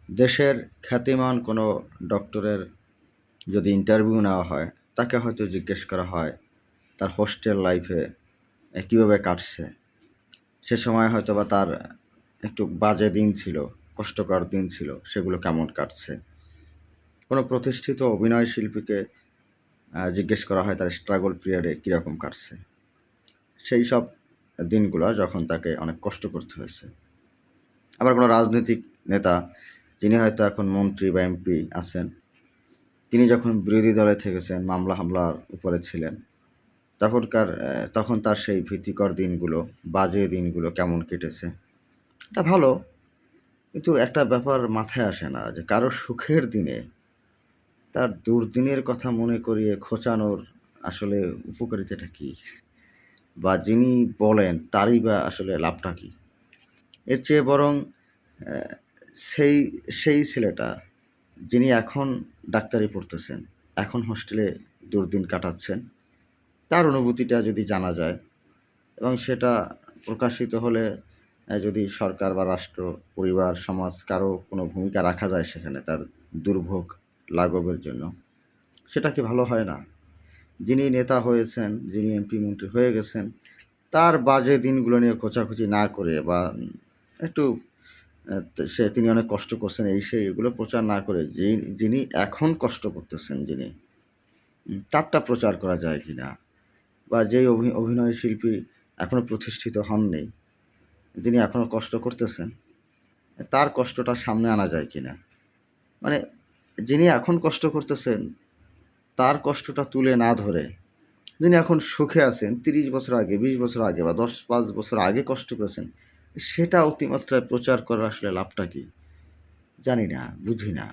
দেশের খ্যাতিমান কোনো ডক্টরের যদি ইন্টারভিউ নেওয়া হয়, তাকে হয়তো জিজ্ঞেস করা হয় তার হোস্টেল লাইফে কীভাবে কাটছে। সে সময় হয়তোবা তার একটু বাজে দিন ছিল, কষ্টকর দিন ছিল, সেগুলো কেমন কাটছে। কোনো প্রতিষ্ঠিত অভিনয় শিল্পীকে জিজ্ঞেস করা হয় তার স্ট্রাগল পিরিয়ডে কীরকম কাটছে। সেই সব দিনগুলো যখন তাকে অনেক কষ্ট করতে হয়েছে। আবার কোনো রাজনৈতিক নেতা যিনি হয়তো এখন মন্ত্রী বা এমপি আছেন, তিনি যখন বিরোধী দলে থেকেছেন, মামলা হামলার উপরে ছিলেন, তখন তার সেই ভীতিকর দিনগুলো, বাজে দিনগুলো কেমন কেটেছে। এটা ভালো, কিন্তু একটা ব্যাপার মাথায় আসে না যে কারো সুখের দিনে তার দুর্দিনের কথা মনে করিয়ে খোঁচানোর আসলে উপকারিতাটা কী? বা যিনি বলেন তারই বা আসলে লাভটা কী? এর চেয়ে বরং সেই সেই ছেলেটা যিনি এখন ডাক্তারি পড়তেছেন, এখন হোস্টেলে দুর্দিন কাটাচ্ছেন, তার অনুভূতিটা যদি জানা যায় এবং সেটা প্রকাশিত হলে যদি সরকার বা রাষ্ট্র, পরিবার, সমাজ কারো কোনো ভূমিকা রাখা যায় সেখানে তার দুর্ভোগ লাঘবের জন্য, সেটা কি ভালো হয় না? যিনি নেতা হয়েছেন, যিনি এমপি মন্ত্রী হয়ে গেছেন, তার বাজে দিনগুলো নিয়ে খোঁচাখুচি না করে বা একটু তিনি অনেক কষ্ট করছেন এই সেই এগুলো প্রচার না করে যিনি এখন কষ্ট করতেছেন তারটা প্রচার করা যায় কিনা? বা যেই অভিনয় শিল্পী এখনো প্রতিষ্ঠিত হননি, যিনি এখনো কষ্ট করতেছেন, তার কষ্টটা সামনে আনা যায় কিনা? মানে যিনি এখন কষ্ট করতেছেন, তার কষ্টটা তুলে না ধরে, যিনি এখন সুখে আছেন ৩০ বছর আগে, ২০ বছর আগে বা ১০-৫ বছর আগে কষ্ট করেছেন, সেটা অতিমাত্রায় প্রচার করার আসলে লাভটা কী? জানি না, বুঝি না।